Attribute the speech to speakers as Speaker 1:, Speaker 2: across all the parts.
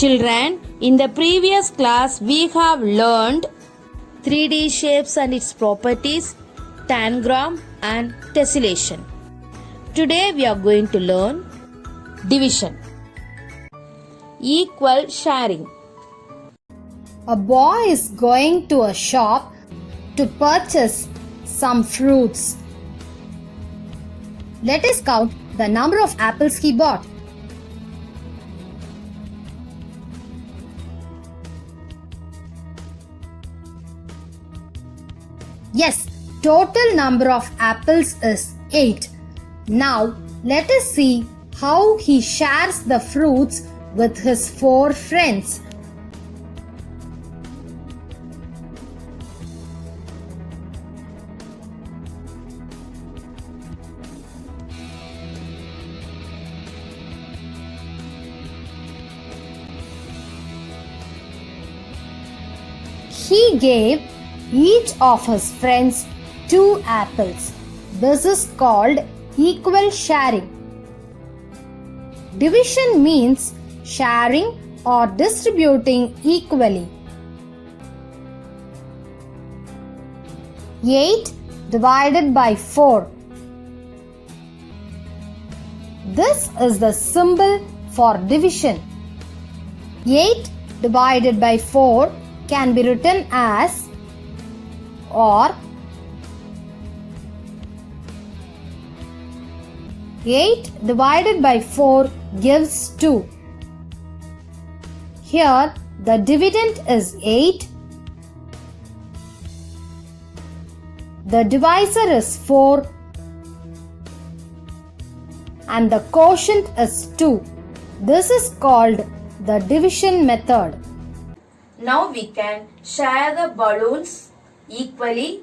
Speaker 1: Children, in the previous class we have learned 3D shapes and its properties, tangram and tessellation. Today we are going to learn division. Equal sharing.
Speaker 2: A boy is going to a shop to purchase some fruits. Let us count the number of apples he bought. Yes, total number of apples is 8. Now, let us see how he shares the fruits with his 4 friends. He gave each of his friends 2 apples. This is called equal sharing. Division means sharing or distributing equally. 8 divided by 4. This is the symbol for division. 8 divided by 4 can be written as or 8 divided by 4 gives 2. Here the dividend is 8. The divisor is 4 and the quotient is 2. This is called the division method.
Speaker 1: Now we can share the balloons equally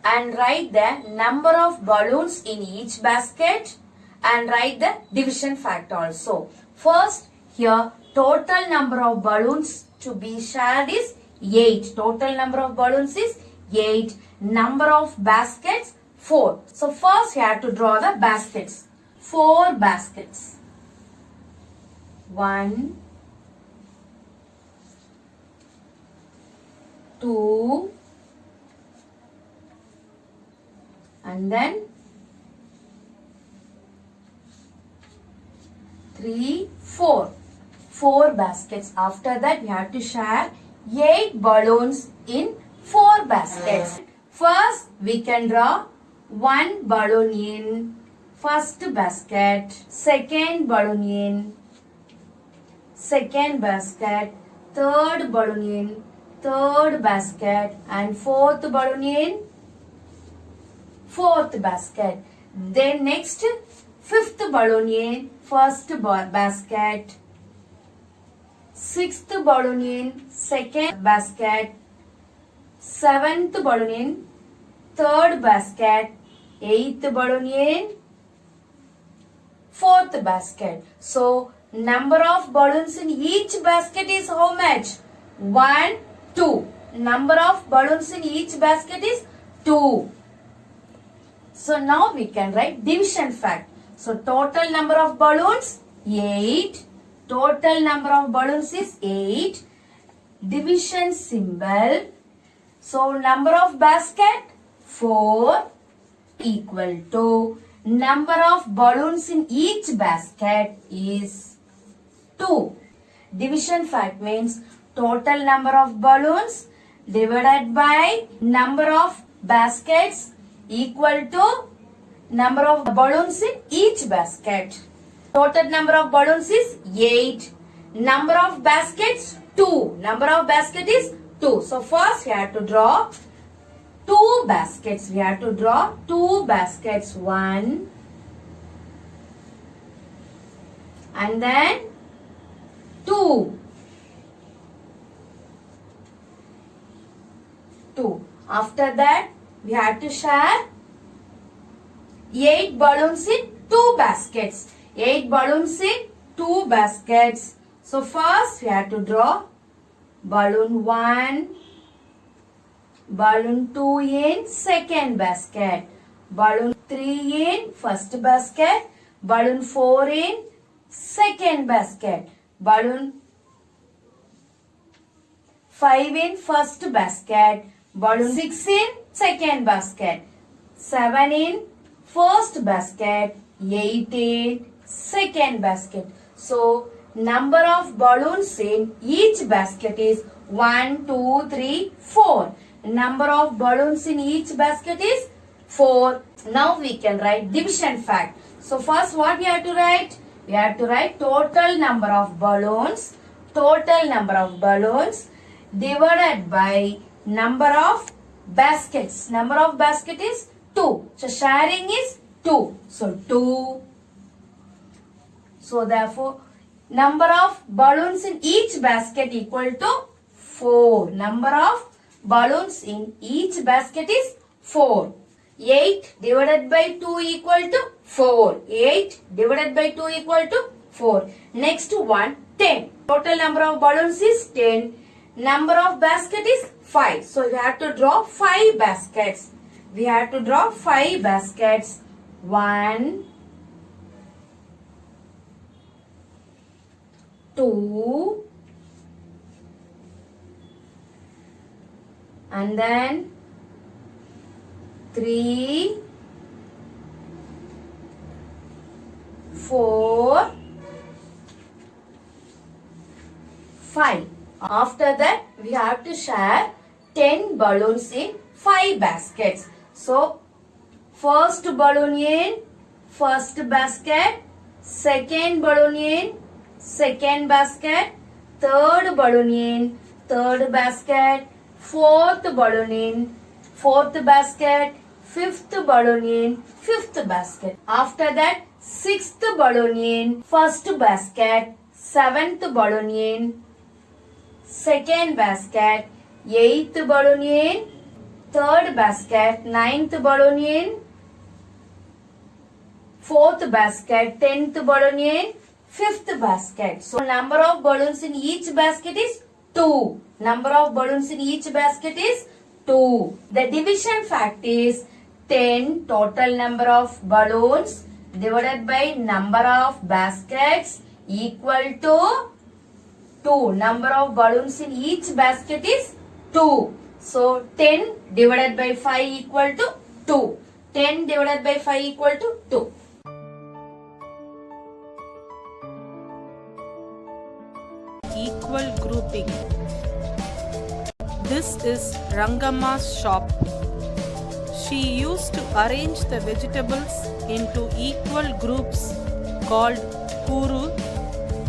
Speaker 1: and write the number of balloons in each basket and write the division fact also. First, here total number of balloons to be shared is 8. Total number of balloons is 8. Number of baskets 4. So first you have to draw the baskets. 4 baskets. 1, 2, and then 3, 4. 4 baskets. After that, we have to share 8 balloons in 4 baskets. First, we can draw 1 balloon in first basket, second balloon in second basket, third balloon in third basket, and fourth balloon in fourth basket. Then next, fifth balloon in first basket, sixth balloon in second basket, seventh balloon in third basket, eighth balloon in fourth basket. So number of balloons in each basket is how much? 1, 2. Number of balloons in each basket is 2. So now we can write division fact. So total number of balloons 8. Total number of balloons is 8. Division symbol. So number of basket 4 equal to number of balloons in each basket is 2. Division fact means total number of balloons divided by number of baskets equal to number of balloons in each basket. Total number of balloons is 8. Number of baskets 2. Number of basket is 2. So first we have to draw 2 baskets. We have to draw 2 baskets. 1 and then 2. 2. After that, we have to share 8 balloons in 2 baskets. 8 balloons in 2 baskets. So first, we have to draw balloon 1, balloon 2 in second basket, balloon 3 in first basket, balloon 4 in second basket, balloon 5 in first basket, balloon 6 in second basket, 7 in first basket, 8 in second basket. So number of balloons in each basket is 1, 2, 3, 4. Number of balloons in each basket is 4. Now we can write division fact. So first what we have to write? We have to write total number of balloons. Total number of balloons divided by number of baskets. Number of basket is 2. So sharing is 2. So 2. So therefore number of balloons in each basket equal to 4. Number of balloons in each basket is 4. 8 divided by 2 equal to 4. 8 divided by 2 equal to 4. Next one, 10. Total number of balloons is 10. Number of basket is 5. So we have to draw 5 baskets. We have to draw 5 baskets. 1, 2, and then 3, 4, 5. After that, we have to share 10 balloons in 5 baskets. So, first balloon in first basket, second balloon in second basket, third balloon in third basket, fourth balloon in fourth basket, fifth balloon in fifth basket. After that, sixth balloon in first basket, seventh balloon in second basket, eighth balloon in third basket, ninth balloon in fourth basket, 10th balloon in fifth basket. So number of balloons in each basket is 2. Number of balloons in each basket is 2. The division fact is 10 total number of balloons divided by number of baskets equal to 2. Number of balloons in each basket is 2. So 10 divided by 5 equal to 2. 10 divided by 5 equal to 2.
Speaker 3: Equal grouping. This is Rangamma's shop. She used to arrange the vegetables into equal groups called kuru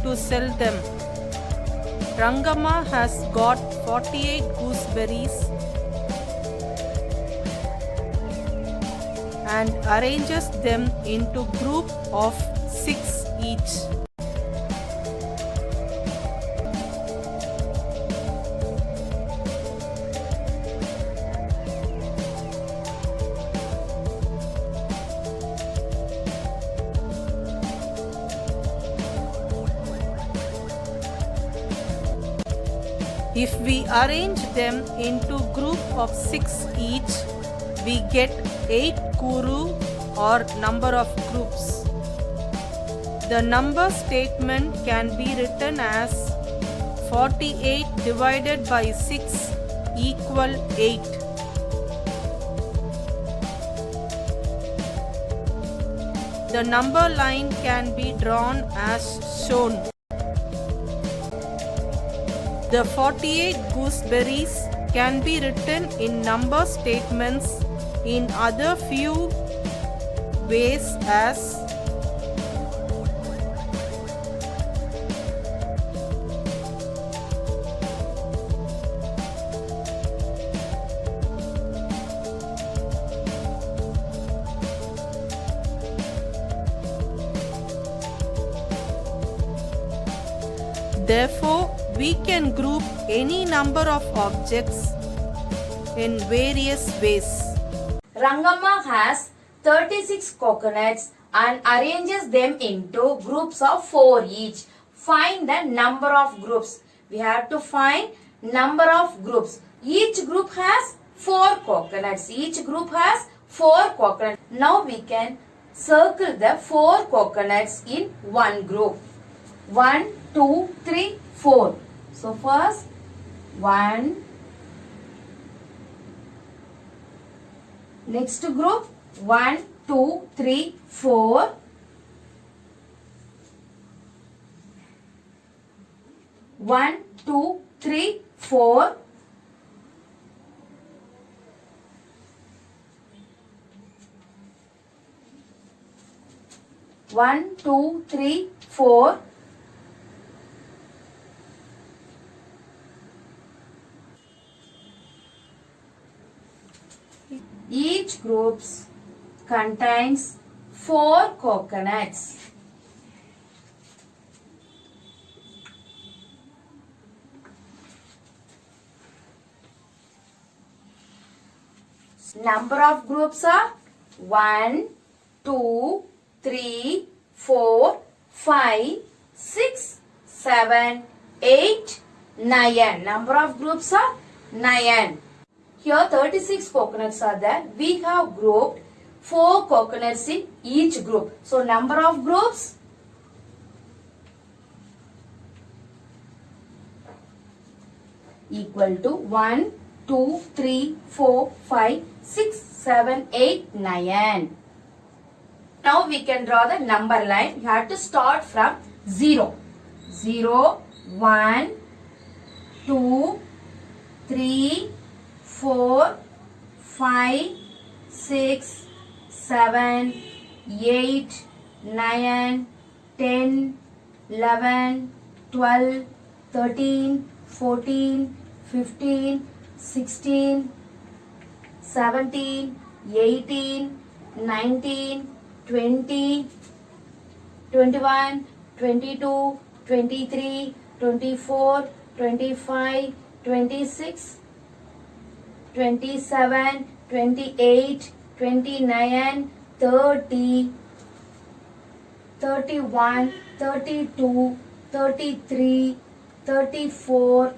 Speaker 3: to sell them. Rangamma has got 48 gooseberries and arranges them into group of 6 each. If we arrange them into group of 6 each, we get 8 kuru or number of groups. The number statement can be written as 48 divided by 6 equal 8. The number line can be drawn as shown. The 48 gooseberries can be written in number statements in other few ways as Therefore, we can group any number of objects in various ways.
Speaker 1: Rangamma has 36 coconuts and arranges them into groups of 4 each. Find the number of groups. We have to find number of groups. Each group has 4 coconuts. Each group has 4 coconuts. Now we can circle the 4 coconuts in one group. 1, 2, 3, 4. So first 1. Next group 1, 2, 3, 4. 1, 2, 3, 4. One, two, three, four. Each group contains 4 coconuts. Number of groups are 1, 2, 3, 4, 5, 6, 7, 8, 9. Number of groups are 9. Here 36 coconuts are there. We have grouped 4 coconuts in each group. So number of groups equal to 1, 2, 3, 4, 5, 6, 7, 8, 9. Now we can draw the number line. You have to start from 0. 0, 1, 2, 3, 4, 5, 6, 7, 8, 9, 10, 11, 12, 13, 14, 15, 16, 17, 18, 19, 20, 21, 22, 23, 24, 25, 26, 27, 28, 29, 30, 31, 32, 33, 34,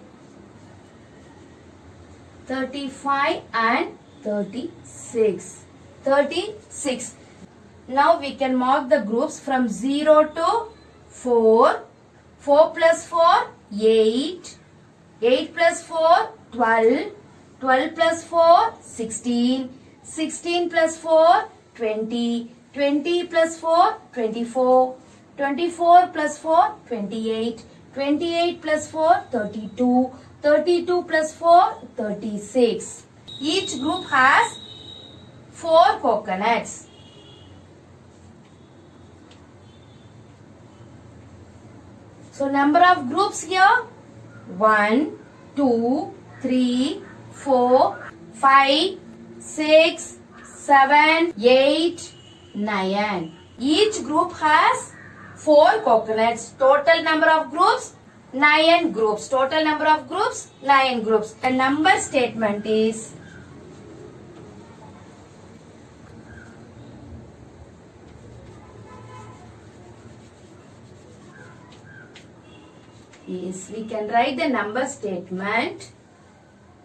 Speaker 1: 35 and 36. 36. Now we can mark the groups from 0 to 4. 4 plus 4, 8. 8 plus 4, 12. 12 plus 4, 16. 16 plus 4, 20. 20 plus 4, 24. 24 plus 4, 28. 28 plus 4, 32. 32 plus 4, 36. Each group has 4 coconuts. So number of groups here 1, 2, 3, 4, 5, 6, 7, 8, 9. Each group has 4 coconuts. Total number of groups 9 groups. Total number of groups 9 groups. The number statement is we can write the number statement.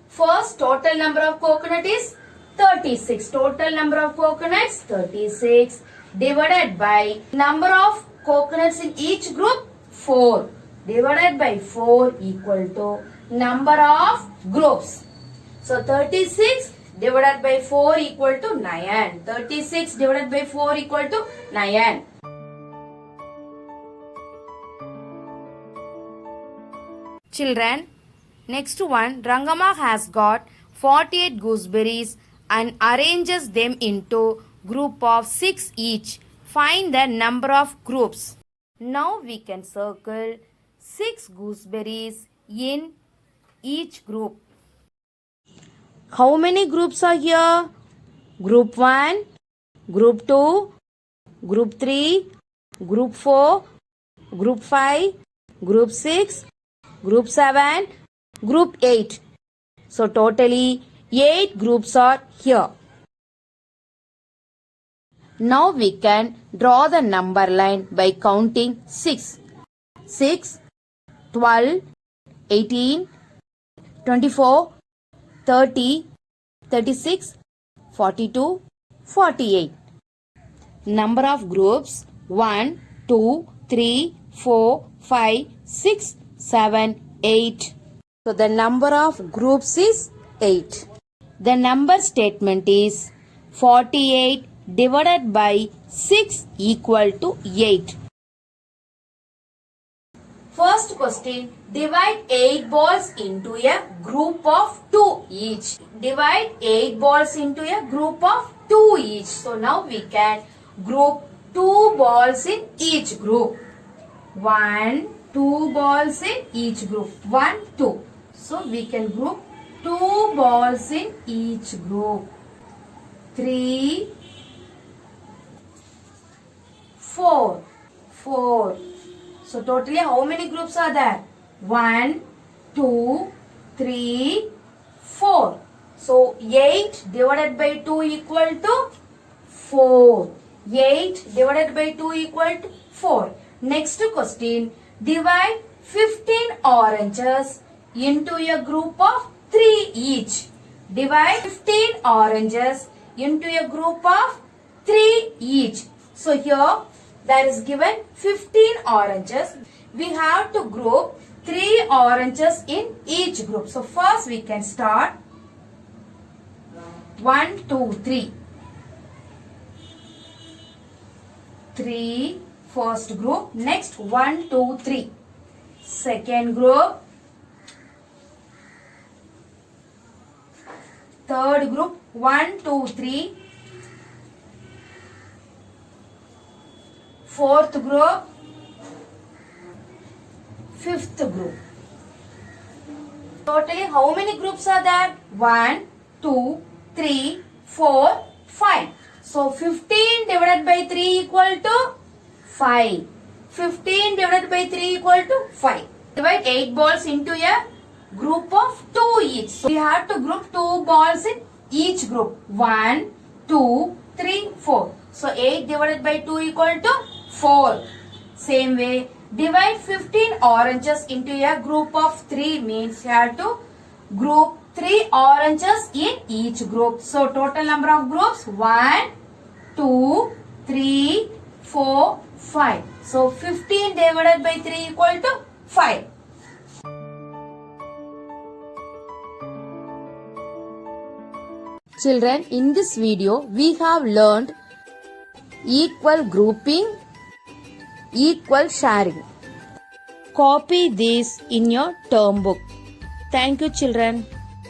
Speaker 1: First, total number of coconut is 36. Total number of coconuts 36 divided by number of coconuts in each group 4 divided by 4 equal to number of groups. So 36 divided by 4 equal to 9. 36 divided by 4 equal to 9. Children, next one, Rangama has got 48 gooseberries and arranges them into group of 6 each. Find the number of groups. Now we can circle 6 gooseberries in each group. How many groups are here? Group 1, Group 2, Group 3, Group 4, Group 5, Group 6, Group 7, Group 8. So totally 8 groups are here. Now we can draw the number line by counting 6. 6, 12, 18, 24, 30, 36, 42, 48. Number of groups 1, 2, 3, 4, 5, 6, 7, 8. So the number of groups is 8. The number statement is 48 divided by 6 equal to 8. First question, divide 8 balls into a group of 2 each. Divide 8 balls into a group of 2 each. So now we can group 2 balls in each group. 1, 2 balls in each group. 1, 2. So we can group 2 balls in each group. 3, 4. 4. So totally how many groups are there? 1, 2, 3, 4. So 8 divided by 2 equal to 4. 8 divided by 2 equal to 4. Next question. Divide 15 oranges into a group of 3 each. Divide 15 oranges into a group of 3 each. So here there is given 15 oranges. We have to group 3 oranges in each group. So first we can start 1, 2, 3. 3 first group. Next 1, 2, 3. Second group. Third group 1, 2, 3. Fourth group. Fifth group. Totally how many groups are there? 1, 2, 3, 4, 5. So 15 divided by 3 equal to 5. 15 divided by 3 equal to 5. Divide 8 balls into a group of 2 each. So we have to group 2 balls in each group. 1, 2, 3, 4. So 8 divided by 2 equal to 4. Same way, divide 15 oranges into a group of 3 means you have to group 3 oranges in each group. So total number of groups 1, 2, 3, 4, 5. So 15 divided by 3 equal to 5. Children, in this video we have learned equal grouping, equal sharing. Copy this in your term book. Thank you, children.